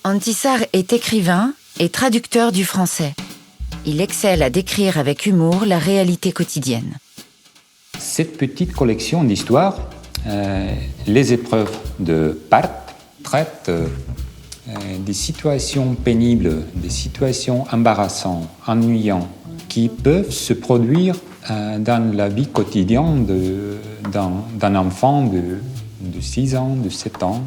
Antisar est écrivain et traducteur du français. Il excelle à décrire avec humour la réalité quotidienne. Cette petite collection d'histoires, Les épreuves de Part, traite des situations pénibles, des situations embarrassantes, ennuyantes, qui peuvent se produire dans la vie quotidienne d'un enfant de 6 ans, de 7 ans.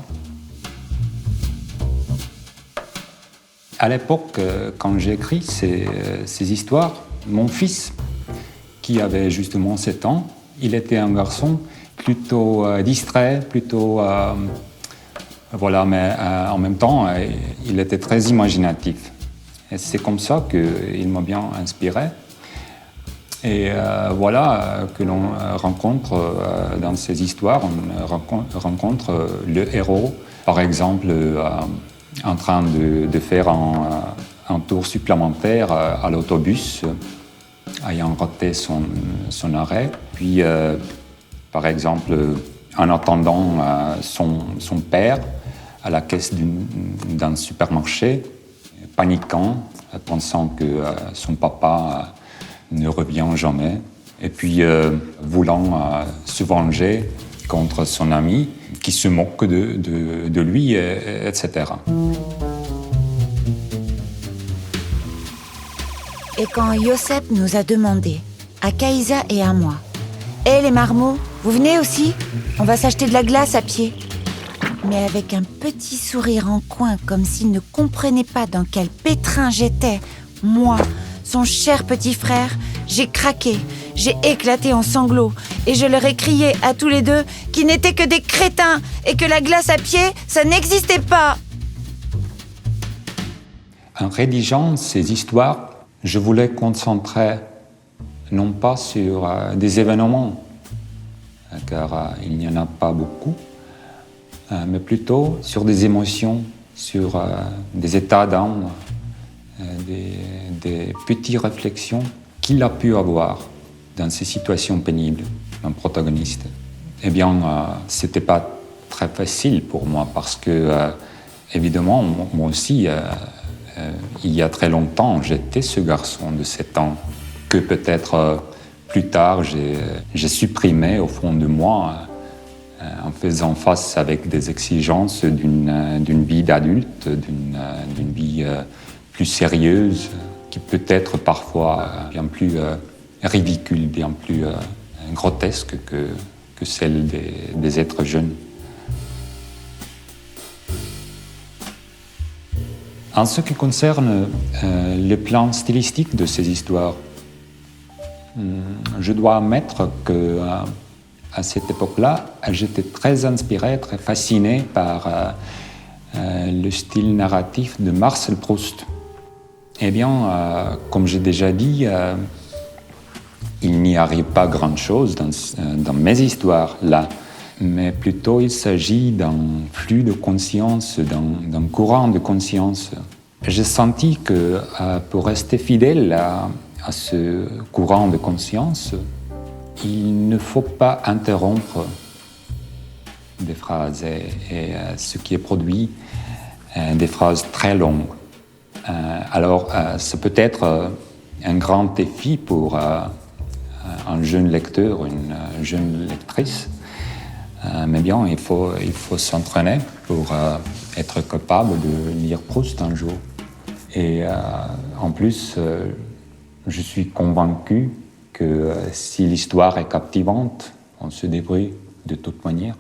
À l'époque, quand j'ai écrit ces histoires, mon fils, qui avait justement 7 ans, il était un garçon plutôt distrait, plutôt... mais en même temps, il était très imaginatif. Et c'est comme ça qu'il m'a bien inspiré. Et que l'on rencontre dans ces histoires, on rencontre le héros, par exemple, en train de faire un tour supplémentaire à l'autobus, ayant raté son arrêt. Puis, par exemple, en attendant son père à la caisse d'un supermarché, paniquant, pensant que son papa ne revient jamais. Et puis, voulant se venger contre son ami, qui se moque de lui, etc. Et quand Yosep nous a demandé, à Kaïsa et à moi, « Hé les marmots, vous venez aussi? On va s'acheter de la glace à pied. » Mais avec un petit sourire en coin, comme s'il ne comprenait pas dans quel pétrin j'étais, moi, son cher petit frère, j'ai craqué, j'ai éclaté en sanglots et je leur ai crié à tous les deux qu'ils n'étaient que des crétins et que la glace à pied, ça n'existait pas. En rédigeant ces histoires, je voulais concentrer non pas sur des événements, car il n'y en a pas beaucoup, mais plutôt sur des émotions, sur des états d'âme, des petites réflexions qu'il a pu avoir dans ces situations pénibles, un protagoniste. Eh bien, c'était pas très facile pour moi parce que, évidemment, moi aussi, il y a très longtemps, j'étais ce garçon de 7 ans que peut-être plus tard j'ai supprimé au fond de moi en faisant face avec des exigences d'une vie d'adulte, d'une vie plus sérieuse, qui peut être parfois bien plus ridicule, bien plus grotesque que celle des êtres jeunes. En ce qui concerne le plan stylistique de ces histoires, je dois admettre qu'à cette époque-là, j'étais très inspiré, très fasciné par le style narratif de Marcel Proust. Eh bien, comme j'ai déjà dit, il n'y arrive pas grand-chose dans mes histoires là, mais plutôt il s'agit d'un flux de conscience, d'un courant de conscience. J'ai senti que pour rester fidèle à ce courant de conscience, il ne faut pas interrompre des phrases et ce qui est produit, des phrases très longues. Alors, c'est peut-être un grand défi pour un jeune lecteur, une jeune lectrice, mais bien, il faut s'entraîner pour être capable de lire Proust un jour. Et en plus, je suis convaincu que si l'histoire est captivante, on se débrouille de toute manière.